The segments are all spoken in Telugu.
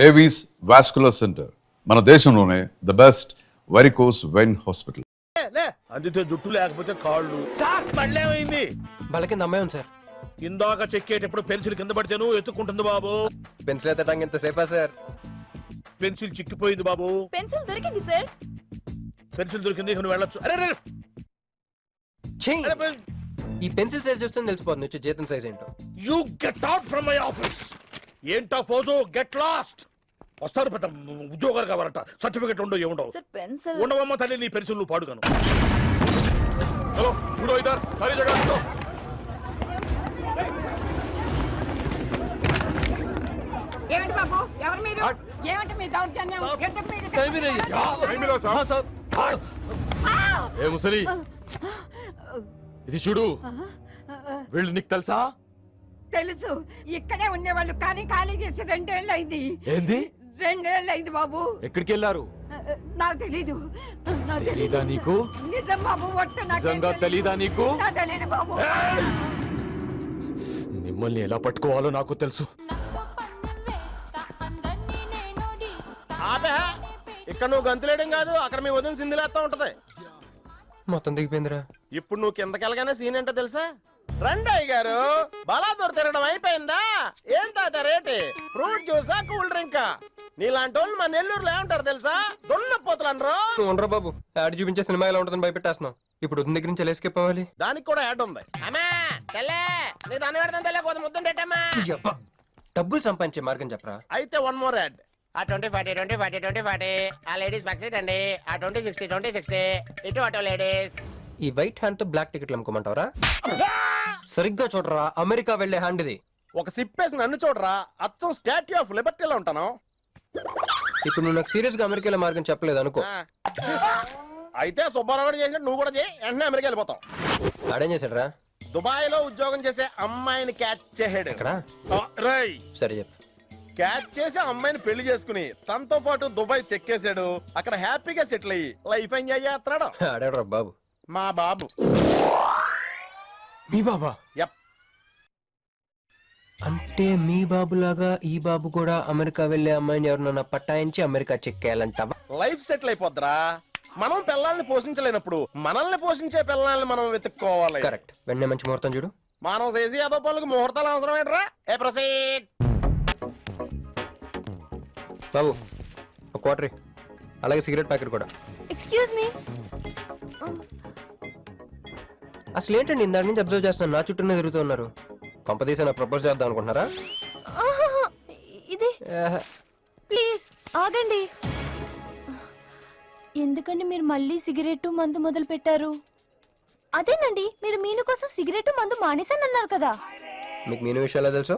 ఏవీస్ వాస్కులర్ సెంటర్, మన దేశంలోనే the best varicose vein hospital. అందితే జుట్టు లేకపోతే కాళ్ళు. సార్ పళ్ళేమైంది? వాళ్ళ కింద అమ్మాయి ఉంది సార్. ఇందాక చెక్కేటప్పుడు పెన్సిల్ కింద పడితేను ఎత్తుకుంటుంది బాబు. పెన్సిల్ ఎత్తడానికి ఎంతసేపా సార్? పెన్సిల్ చిక్కిపోయింది బాబు. పెన్సిల్ దొరికింది సార్. పెన్సిల్ దొరికింది, ఇక నువ్వు వెళ్ళొచ్చు. అరే ఛీ! ఈ పెన్సిల్ సైజ్ చూస్తే తెలిసిపోతుంది వచ్చే జీతం సైజ్ ఏంటో. You get out from my office. ఏంటా ఫోజు, గెట్ లాస్ట్. వస్తారు పెద్ద ఉద్యోగాలు కావాలట, సర్టిఫికెట్ ఉండవు ఏముండవు. సార్ పెన్సిల్ ఉండవమ్మ తల్లి, నీ పెన్సిల్ నువ్వు పాడుగాను. చలో ఉడో ఇద్దరు సారీ జగన్. ఏమిటి బాబు, ఎవరు మీరు? ఏమిటి మీ దౌర్జన్యం? ఎందుకు మీరు? ఏ ముసలి, ఇది చూడు. వీళ్ళు నీకు తెలుసా? తెలుసు, ఇక్కడే ఉండేవాళ్ళు కానీ ఖాళీ చేసి 2 ఏళ్ళు అయింది. ఏంది? 2 ఏళ్ళు అయింది బాబు. ఎక్కడికి వెళ్ళారు? నాకు తెలీదు. తెలీదా నీకు? నిజం బాబు, ఒట్టు నిజంగా తెలీదా నీకు? తెలీదు బాబు. మిమ్మల్ని ఎలా పట్టుకోవాలో నాకు తెలుసు. ఇక్కడ నువ్వు గంతులేయడం కాదు, అక్కడ మీ వదిన సింధులేస్తా ఉంటది. మొత్తం దిగిపోయిందిరా. ఇప్పుడు నువ్వు కిందకెళ్ళగానే సీన్ ఏంటో తెలుసా? రండయ్య గారు, బలాదూర్ తిరగడం అయిపోయిందా? ఏం తాత రేటి? Fruit జ్యూసా, cool డ్రింకా? నీలాంటి వాళ్ళు మా నెల్లూరులో ఏమంటారు తెలుసా? దున్నపోతులనరు. ఉండరా బాబు, యాడ్ చూపించే సినిమా ఎలా ఉంటుందని భయపెట్టేస్తున్నావు. ఇప్పుడు వదిన దగ్గర నుంచి ఎస్కేప్ అవ్వాలి. దానికి కూడా యాడ్ ఉంది. అమ్మా తెల్లే, నీ దాన్ని పెడతాను తెల్లే, కొద్ది ముద్దుంటేటమ్మా. డబ్బులు సంపాదించే మార్గం చెప్పరా. అయితే 1 more యాడ్. ఆ 20-40 20-40 20-40 ఆ లేడీస్ బ్యాక్ సైడ్ అండి. ఆ 20-60 20-60 ఇటు అటో లేడీస్. ఈ వైట్ హ్యాండ్ తో బ్లాక్ టికెట్లు అమ్ముకోమంటావరా? సరిగ్గా చూడరా, అమెరికా వెళ్లే హ్యాండ్ ఇది. ఒక సిప్పేసి నన్ను చూడరా, అచ్చం స్టాట్యూ ఆఫ్ లిబర్టీలో ఉంటాను. ఇప్పుడు నువ్వు నాకు సీరియస్ గా అమెరికా వెళ్ళే మార్గం చెప్పలేదు అనుకో. అయితే సుబ్బారావు చేసినట్టు నువ్వు కూడా చేయి, వెంటనే అమెరికా వెళ్ళిపోతావు. ఆడేం చేశాడు రా? దుబాయ్ లో ఉద్యోగం చేసే అమ్మాయిని క్యాచ్ చేసాడు. ఎక్కడ? రై సరే చెప్పు. క్యాచ్ చేసి అమ్మాయిని పెళ్లి చేసుకుని తనతో పాటు దుబాయ్ చెక్కేశాడు. అక్కడ హ్యాపీగా సెటిల్ అయ్యి లైఫ్ ఎంజాయ్ చేస్తున్నాడు. ఆడాడు బాబు. మా బాబు. మీ బాబా? యప్. అంటే మీ బాబులాగా ఈ బాబు కూడా అమెరికా వెళ్లే అమ్మాయిని ఎవరినన్నా పట్టాయించి అమెరికా చెక్కేయాలంటావా? లైఫ్ సెటిల్ అయిపోద్దిరా. మనం పిల్లల్ని పోషించలేనప్పుడు మనల్ని పోషించే పిల్లల్ని మనం వెతుక్కోవాలి. కరెక్ట్. వెంటనే మంచి ముహూర్తం చూడు. మనం చేసి ఏదో పనులకు ముహూర్తాలు అవసరం ఏంట్రా? ఏ ప్రొసీడ్. బాబు ఒక క్వార్టర్, అలాగే సిగరెట్ ప్యాకెట్ కూడా. Excuse me. అసలు ఏంటండి ఇందాక నుంచి అబ్జర్వ్ చేస్తున్నాను, నా చుట్టూనే తిరుగుతూ ఉన్నారు. కంపదీసి నా ప్రపోజ్ చేద్దాం అనుకుంటున్నారా? ఇది ప్లీజ్ ఆగండి. ఎందుకండి మీరు మళ్ళీ సిగరెట్ మందు మొదలు పెట్టారు? అదేనండి, మీరు మీను కోసం సిగరెట్ మందు మానేశానన్నారు కదా. మీకు మీను విషయాలు తెలుసు?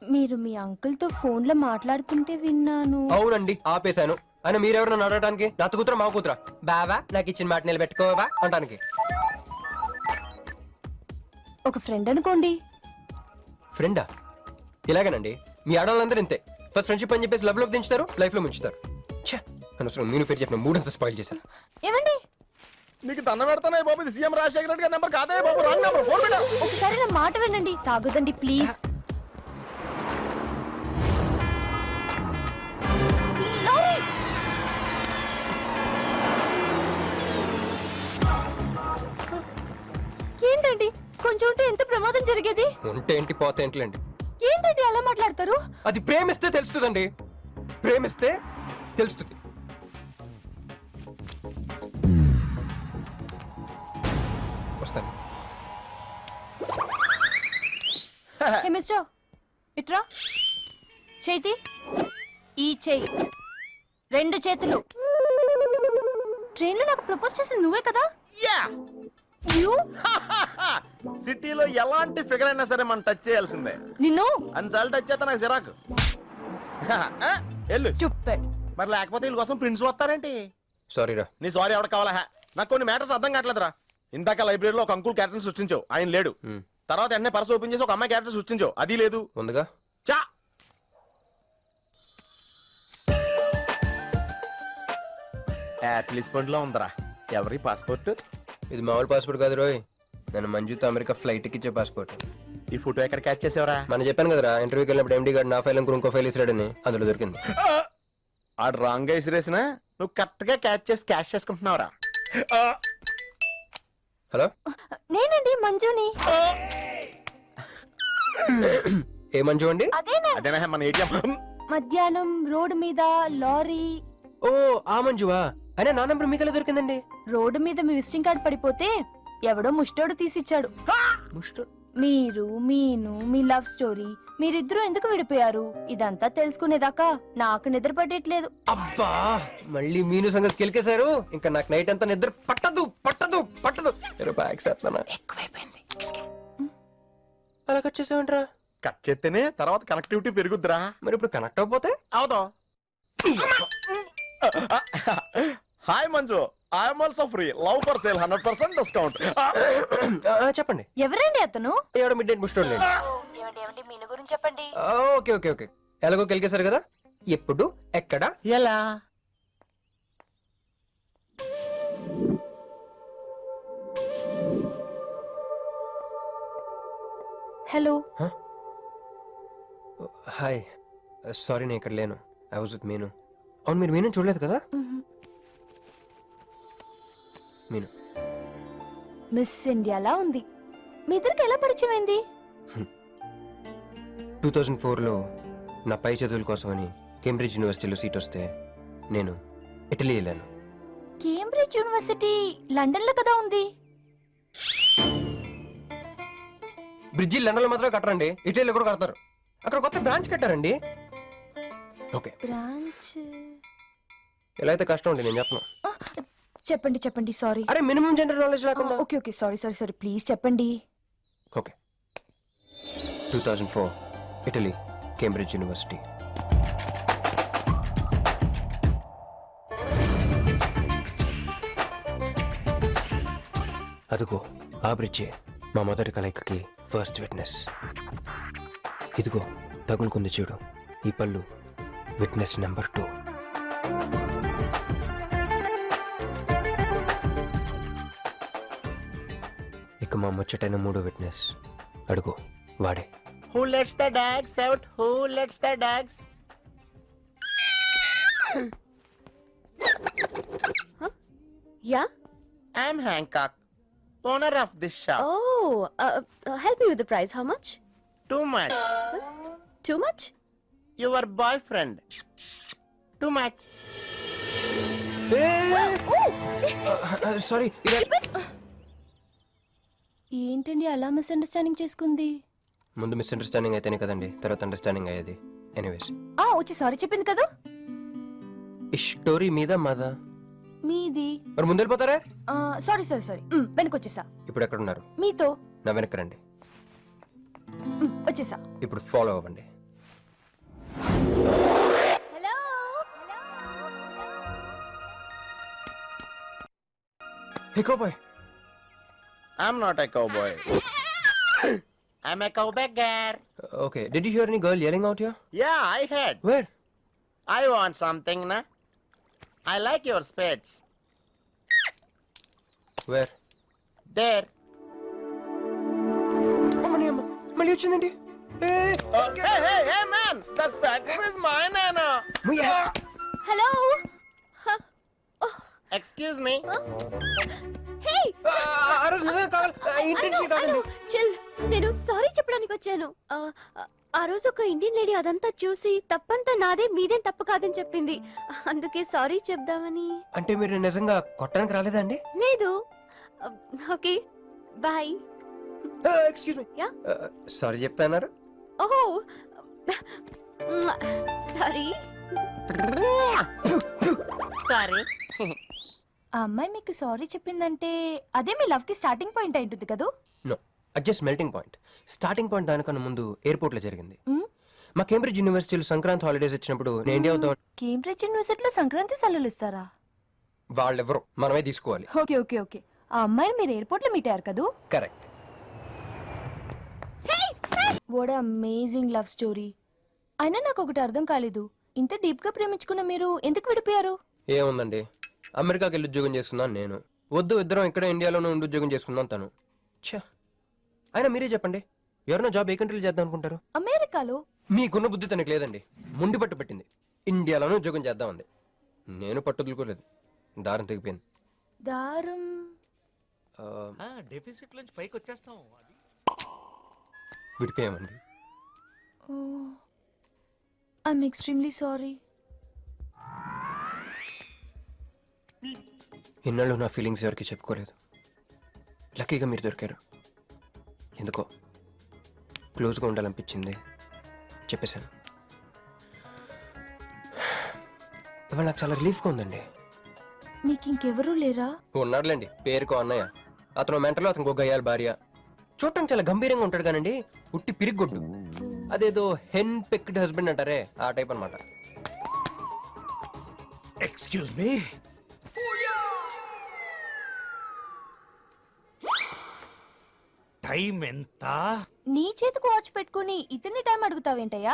మీరు మీ అంకుల్ తో ఫోన్ లో మాట్లాడుతుంటే విన్నాను. అవునండి, ఆపేశాను. అని మీరెవరన్నా అడగటానికి? నా కూతురా మా కూతురా? బావా నాకు ఇచ్చిన మాట నిలబెట్టుకోవా అంటానికి. ఒక ఫ్రెండ్ అనుకోండి. ఫ్రెండా? ఇలాగేనండి, మీ ఆడవాళ్ళందరూ ఇంతే. ఫస్ట్ ఫ్రెండ్షిప్ అని చెప్పేసి లవ్ లో దించుతారు, లైఫ్ లో ముంచుతారు. అనవసరం మీను పేరు చెప్పిన మూడంతా స్పాయిల్ చేశారు. ఏమండి, నీకు దండ పెడతానే బాబు, ఇది సీఎం రాజశేఖర రెడ్డి గారి నెంబర్ కాదే బాబు, రాంగ్ నెంబర్. ఫోన్ పెట్టు. ఒకసారి నా మాట వినండి. తాగుదండి ప్లీజ్. ఏంటండి కొంచెం ఉంటే ఎంత ప్రమాదం జరిగేది? ఉంటే ఏంటి, పోతే ఏంటిలేండి. ఏంటండి అలా మాట్లాడతారు? అది ప్రేమిస్తే తెలుస్తుందండి, ప్రేమిస్తే తెలుస్తుంది. వస్తాను. హే మిస్టర్, ఇట్రా. చేతి ఈ చేయి, 2 చేతులు. ట్రైన్లో నాకు ప్రపోజ్ చేసింది నువ్వే కదా? యా. యు సిటీలో ఎలాంటి ఫిగర్ అయినా సరే మనం టచ్ చేయాల్సిందే. నిన్ను అన్నిసార్లు టచ్ చేస్తా నాకు సిరాకు. ఎల్లు. స్టూపిడ్. మరి లేకపోతే వీళ్ళ కోసం ప్రిన్స్లు వస్తారేంటి? సారీ రా. నీ సారీ ఎవడ కావాలా? నాకు కొన్ని మ్యాటర్స్ అర్థం కావట్లేదురా. ఇందాక లైబ్రరీలో ఒక అంకుల్ క్యారెక్టర్ సృష్టించావు, ఆయన లేడు. తర్వాత వెంటనే పర్స్ ఓపెన్ చేసి ఒక అమ్మాయి క్యారెక్టర్ సృష్టించావు, అది లేదు. ఉందిగా. చా. యాపిల్ స్పండ్ లో ఉందరా. ఎవరి పాస్పోర్ట్? ఇది మామూలు పాస్పోర్ట్ కాదు రోయ్, నేను మంజుతో అమెరికా ఫ్లైట్ ఇచ్చే పాస్పోర్ట్. ఈ ఫోటో ఎక్కడ క్యాచ్ చేసావరా? మనం చెప్పాను కదరా ఇంటర్వ్యూకి వెళ్ళినప్పుడు ఎండి గారు నా ఫైల్ ఇంకో ఫైల్ ఇస్తాడని, అందులో దొరికింది. ఆడు రాంగ్ గా ఇసిరేసినా నువ్వు కరెక్ట్ గా క్యాష్ చేసుకుంటున్నావురా. హలో, నేనండి మంజుని. ఏ మంజు అండి? అదేనా మన ఏటీఎం. మధ్యాహ్నం రోడ్డు మీద లారీ. ఓ ఆ మంజువా? అయినా నా నంబర్ మీకు ఎలా దొరికిందండి? రోడ్డు మీద మీ విజిటింగ్ కార్డ్ పడిపోతే ఎవడో ముష్టోడు తీసిచ్చాడు. మీరు మీను మీ లవ్ స్టోరీ, మీరిద్దరూ ఎందుకు విడిపోయారు ఇదంతా తెలుసుకునేదాకా నాకు నిద్ర పట్టేట్లేదు. అబ్బా, మళ్ళీ మీను సంగతి కెలికేశారు. ఇంకా నాకు నైట్ అంతా నిద్ర పట్టదు పట్టదు పట్టదు. ఎక్కువైపోయింది. అలా కట్ చేసావంటరా? కట్ చేస్తేనే తర్వాత కనెక్టివిటీ పెరుగుద్దిరా. మరి ఇప్పుడు కనెక్ట్ అయిపోతే అవుదా? Hi Manju, I'm also free. Love for sale 100% discount. చెప్పండి. ఎవరండి అతను? ఎవడో మిడ్ నైట్ ముస్టోడ్ లేండి. మీను గురించి చెప్పండి. ఓకే ఓకే ఓకే, ఎలాగో కెలికేశారు కదా. ఎప్పుడు ఎక్కడ ఎలా? హలో. హాయ్, సారీ నేను ఇక్కడ లేను. ఐ వాజ్ విత్ మీను. అవును, మీరు మీను చూడలేదు కదా? మీను మిస్ ఇండియాలా ఉంది. మీ ఇద్దరికి ఎలా పరిచయం అయింది? 2004లో నా పై చదువుల కోసమని కేంబ్రిడ్జ్ యూనివర్సిటీలో సీట్ వస్తే నేను ఇటలీ వెళ్ళాను. కేంబ్రిడ్జ్ యూనివర్సిటీ లండన్ లో కదా ఉంది. బ్రిడ్జి లండన్లో మాత్రమే కట్టరండి, ఇటలీలో కూడా కడతారు. అక్కడ కొత్త బ్రాంచ్ కట్టారండి. Okay, branch. ఎలా అయితే కష్టం అండి, నేను చెప్పను. చెప్పండి చెప్పండి. సారీ. అరే మినిమం జనరల్ నాలెడ్జ్ లేకుండా. Okay okay, sorry sorry sorry, please చెప్పండి. Okay, 2004 Italy, Cambridge university. అదిగో ఆ బ్రిడ్జే మా మొదటి కలయికకి ఫస్ట్ విట్నెస్. ఇదిగో తగులుకుంది చూడు ఈ పళ్ళు, విట్నెస్ నెంబర్ 2. ఇక మా ముచ్చటైన 3వ విట్నెస్ అడుగు, వాడే. Who lets the dogs out? Who lets the dogs? Yeah? I'm Hancock, owner of this shop. Oh, help me with the price. How much? Too much. Too much? Your boyfriend. Too much. Sorry, ఏంటండి అలా మిస్అండర్స్టాండింగ్ చేసుకుంది? ముందు మిస్అండర్స్టాండింగ్ అయితేనే కదండి తర్వాత అండర్స్టాండింగ్ అయ్యేది. ఎనీవేస్, వచ్చి సారీ చెప్పింది కదా. ఈ స్టోరీ మీద మాదా? మీది. మరి ముందు వెళ్ళిపోతారా? సారీ సారీ సారీ, వెనకొచ్చేసా. ఇప్పుడు ఎక్కడ ఉన్నారు? మీతో. నా వెనక్కి రండి. వచ్చేసా. ఇప్పుడు ఫాలో అవ్వండి. Hello. Hey cowboy. I'm not a cowboy. I'm a cowbagger. Okay, did you hear any girl yelling out here? Yeah, I heard. Where? I want something, na? I like your spades. Where? There. అమ్మని అమ్మ, మళ్ళీ వచ్చిందండి. Hey, man! The spades is mine, Anna. Hello. Excuse me. హే, ఆ రోజు నిజంగా కావాలి, ఇంటెన్షన్ కాదండి. చిల్. నేను సారీ చెప్పడానికి వచ్చాను. ఆ రోజు ఒక ఇండియన్ లేడీ అదంతా చూసి తప్పంతా నాదే, మీదేం తప్పు కాదని చెప్పింది. అందుకే సారీ చెప్దామని. అంటే మీరు నిజంగా కొట్టడానికి రాలేదా అండి? లేదు. Okay, bye. Excuse me. Yeah? Sorry చెప్తాన్నారు. ఓహో, సారీ. Sorry. ఆ అమ్మాయి మీకు సారీ చెప్పిందంటే అదే మీ లవ్ కి స్టార్టింగ్ పాయింట్ అయి ఉంటుంది కదా. నో, అది just melting point. Starting point దానికన్నా ముందు ఎయిర్పోర్ట్ లో జరిగింది. మా కేంబ్రిడ్జ్ యూనివర్సిటీలో సంక్రాంతి హాలిడేస్ ఇచ్చినప్పుడు నేను ఇండియా వద్దాం. కేంబ్రిడ్జ్ యూనివర్సిటీలో సంక్రాంతి సెలవులు ఇస్తారా? వాళ్ళెవరో మనమే తీసుకోవాలి. Okay okay okay. ఆ అమ్మాయిని మీరు ఎయిర్పోర్ట్ లో మీట్ అయ్యారు కదూ. Correct. What amazing love story. అయినా నాకు ఒకటి అర్థం కాలేదు, ఇంత డీప్ గా ప్రేమించుకున్న మీరు ఎందుకు విడిపోయారు? ఏముందండి, అమెరికాకి వెళ్ళి ఉద్యోగం చేస్తున్నాను నేను. వద్దు, ఇద్దరం ఇక్కడ ఇండియాలోనే ఉండి ఉద్యోగం చేసుకుందాం తను. ఛా, అయినా మీరే చెప్పండి, ఎవరైనా జాబ్ ఏ కంట్రీలో చేద్దాం అనుకుంటారు? అమెరికాలో. మీకున్న బుద్ధి తనకు లేదండి. ముండి పట్టు పెట్టింది. ఇండియాలోనే ఉద్యోగం చేద్దామంది. నేను పట్టుదలుకోలేదు. దారం తెగిపోయింది. దారం. డెఫిసిట్ నుంచి పైకి వచ్చేస్తాం. విడిపోయామండి. I'm extremely sorry. ఇన్నాళ్ళు నా ఫీలింగ్స్ ఎవరికి చెప్పుకోలేదు. లక్కీగా మీరు దొరికారు. ఎందుకో క్లోజ్గా ఉండాలనిపించింది, చెప్పేశాను. ఇవాళ నాకు చాలా రిలీఫ్గా ఉందండి. మీకు ఇంకెవరూ లేరా? ఉన్నాడులేండి, పేరుకో అన్నయ్య. అతను మెంటలో, అతను గొగ్గయ్యాలి భార్య. చూడటానికి చాలా గంభీరంగా ఉంటాడు కానండి, ఉట్టి పిరిగొడ్డు. అదేదో హెన్ పెక్డ్ హస్బెండ్ అంటారే, ఆ టైప్ అన్నమాట. Excuse me. టైం ఎంత? నీ చేతికి వాచ్ పెట్టుకుని ఇతన్ని టైం అడుగుతావేంటయ్యా?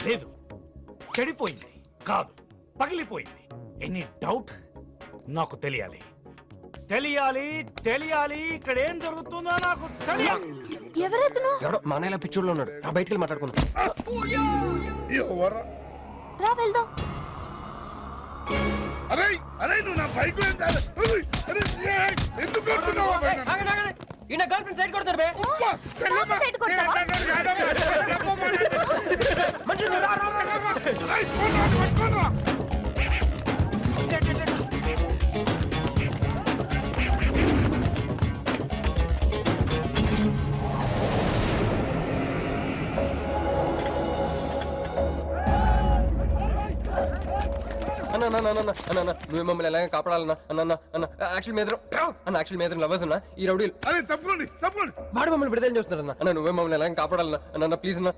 లేదు, చెడిపోయింది కాదు, పగిలిపోయింది. Any doubt? నాకు తెలియాలి, తెలియాలి, తెలియాలి. ఇక్కడ ఏం జరుగుతుందో నాకు తెలియాలి. ఎవరెతను? ఎవడో మా అన్నయ్యలా పిచ్చోళ్ళు ఉన్నాడు. రా బయటికి వెళ్ళి మాట్లాడుకుందాం. రా వెళ్దాం. అరే అరే నువ్వు నా బైక్ ఎందుకు ఈయన గర్ల్ ఫ్రెండ్ సైడ్ కొడతారు బే. నాకు సైడ్ కొడతావా? మంచిగా రా, రా, రా, రా. అన్న నువ్వు మమ్మల్ని ఎలాగ కాపాడాలన్నా అన్న యాక్చువల్ మీద అన్న యాక్చువల్ మీద లవర్స్ అన్న ఈ రౌడీలు. అరే తప్పండి తప్పండి. వాడు మమ్మల్ని విడుదల చేస్తున్నాడు అన్న నువ్వే మమ్మల్ని ఎలాగ కాపాడాలన్నా అన్న ప్లీజ్ అన్న.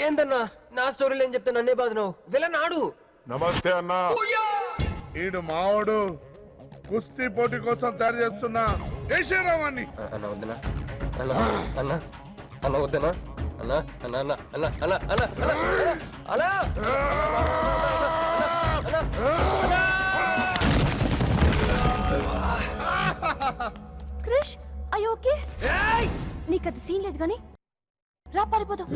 ఏందన్నా నా స్టోరీలో ఏం చెప్తా నన్నే బాధ నువ్వు వెళ్ళనాడు. నమస్తే అన్నా. ఈడు మావాడు కుస్తీ పోటీ కోసం తయారు చేస్తున్నా యశరావాన్ని. అన్న వద్దనా అన్న అన్న అన్న వద్దనా అన్న అన్న అన్న అన్న అన్న అన్న అన్న క్రిష్ అయ్యో ఓకే. నీకు అది సీన్ లేదు కానీ రా పారిపోదాం.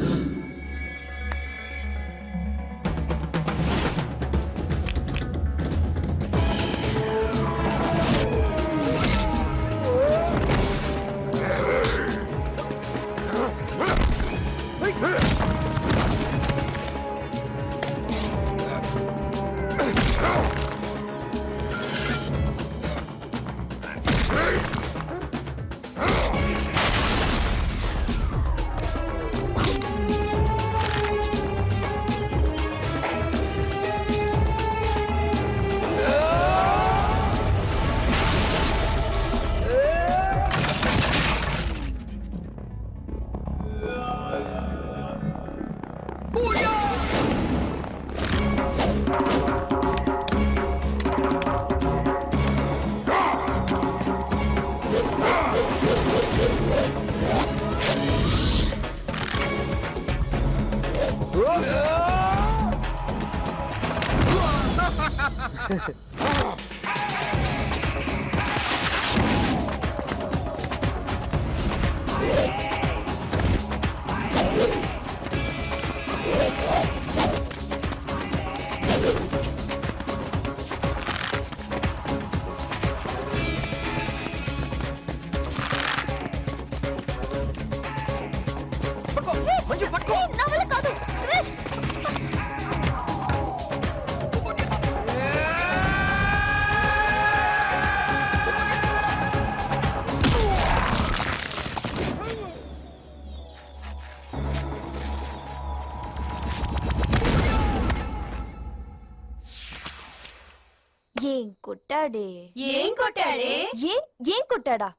నా వల్ల కాదు క్రిష్. ఏం కొట్టాడే? ఏం కొట్టాడే? ఏం కొట్టాడా?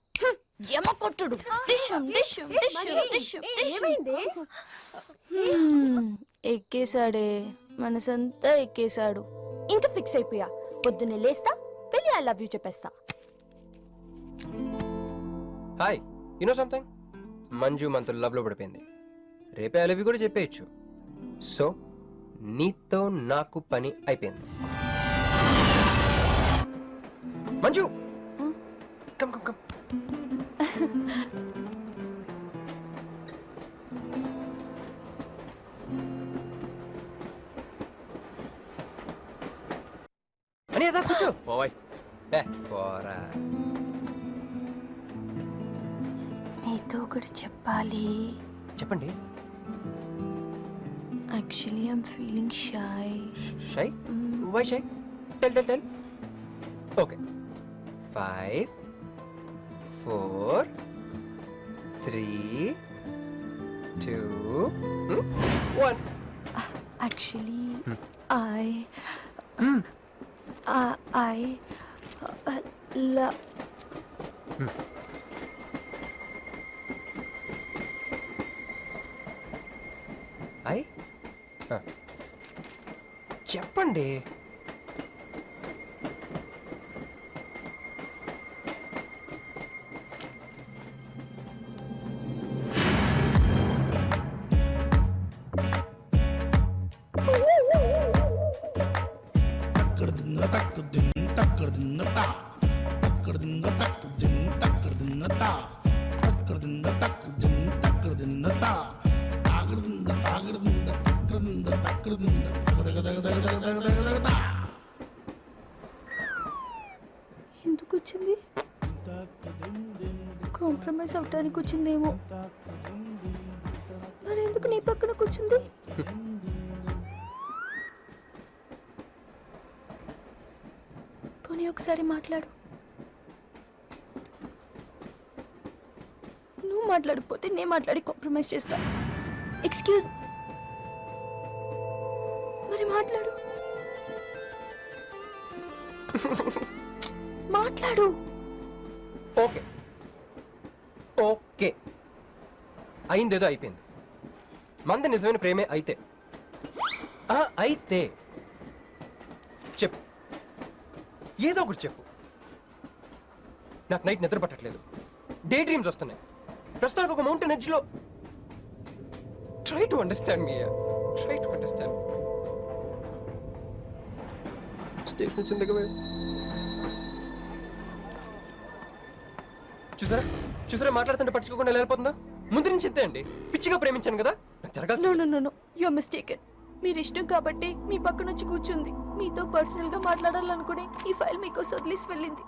యమ కొట్టుడు. డిషుం డిషుం డిషుం డిషుం ఏమైంది? ఎక్కేశాడే, మనసంతా ఎక్కేశాడు. ఇంకా ఫిక్స్ అయిపోయా, పొద్దున్నే లేస్తా, పెళ్లి ఐ లవ్ యూ చెప్పేస్తా. Hi, you know something? Manju మనతో లవ్ లో పడిపోయింది. రేపే అలవి కూడా చెప్పేయచ్చు. సో నీతో నాకు పని అయిపోయింది. Manju come come come. అని అదా కూర్చో. పోవాయ్. పోరా. మీతో ఒకటి చెప్పాలి. చెప్పండి. Actually I'm feeling shy. Shy? Why shy? Tell tell tell. Okay. 5 4 3 2 1. Actually I I చెప్పండి. ఎందుకు వచ్చింది? కాంప్రమైజ్ అవటానికి వచ్చిందేమో. మరి ఎందుకు నీ పక్కన కూర్చుంది? పోనీ ఒకసారి మాట్లాడు. నువ్వు మాట్లాడకపోతే నేను మాట్లాడి కాంప్రమైజ్ చేస్తా. ఎక్స్క్యూజ్, మరి మాట్లాడు. మాట్లాడు. ఓకే ఓకే, అయిందేదో అయిపోయింది. మంది నిజమైన ప్రేమే అయితే అయితే చెప్పు, ఏదో ఒకటి చెప్పు. నాకు నైట్ నిద్ర పట్టట్లేదు, డే డ్రీమ్స్ వస్తున్నాయి. ప్రస్తుతానికి ఒక మౌంటైన్ ఎడ్జ్ లో. Try to understand me, try to understand. Station వచ్చింది దగ్గర. చూసారా చూసారా, మాట్లాడుతుంటే పట్టించుకోకుండా ఎలా వెళ్ళిపోతుందో. ముందు నుంచి ఇంతే అండి, పిచ్చిగా ప్రేమించాను కదా, నాకు జరగాల్సింది. No no no, you are mistaken. మీరు ఇష్టం కాబట్టి మీ పక్కన వచ్చి కూర్చుంది. మీతో పర్సనల్ గా మాట్లాడాలనుకుని ఈ ఫైల్ మీకోసం వదిలేసి వెళ్ళింది.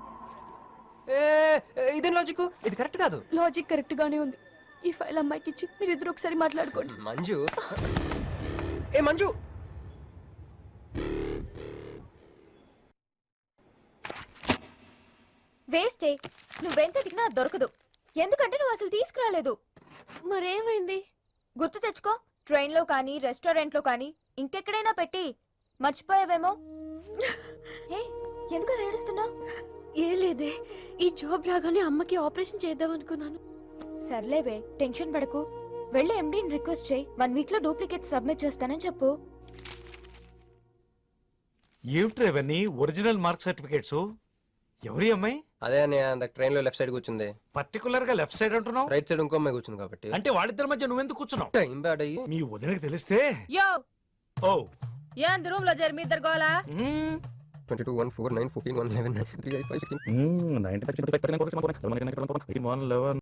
ఇదేం లాజిక్? ఇది కరెక్ట్ కాదు. లాజిక్ కరెక్ట్ గానే ఉంది. ఈ ఫైల్ అమ్మాయికి ఇచ్చి మీరిద్దరు ఒకసారి మాట్లాడుకోండి. మంజు, ఏ మంజు, వేస్టే, నువ్వెంత తిన్నా దొరకదు. ఎందుకంటే నువ్వు అసలు తీసుకురాలేదు. మరేమైంది? గుర్తు తెచ్చుకో. ట్రైన్ లో కానీ రెస్టారెంట్ లో కానీ ఇంకెక్కడైనా పెట్టి మర్చిపోయావేమో. హే, ఎందుకు ఏడుస్తున్నావు? ఏ లేదే, ఈ జాబ్ రాగానే అమ్మకి ఆపరేషన్ చేద్దాం అనుకున్నాను. సర్లేవే, టెన్షన్ పడకు. వెళ్ళి ఎండీని రిక్వెస్ట్ చేయి. 1 వీక్ లో డూప్లికేట్ సబ్మిట్ చేస్తానని చెప్పు. ఏమిట్రా ఇవన్నీ ఒరిజినల్ మార్క్ సర్టిఫికేట్స్? ఎవరి అమ్మాయి? అదే అని ట్రైన్ లో లెఫ్ట్ సైడ్ కూర్చుంది. పర్టికులర్ గా లెఫ్ట్ సైడ్ అంటున్నావు? రైట్ సైడ్ ఇంకో అమ్మాయి కూర్చుంది కాబట్టి. అంటే వాళ్ళిద్దరి మధ్య నువ్వెందుకు కూర్చున్నావు? టైం బ్యాడ్ అయ్యి. మీ వదినకి తెలిస్తే. యో, ఓ ఏంది రూమ్ లో జరి మీ ఇద్దరు గోలా? 22 1 4 9 14 1 11 3 5 6 16 90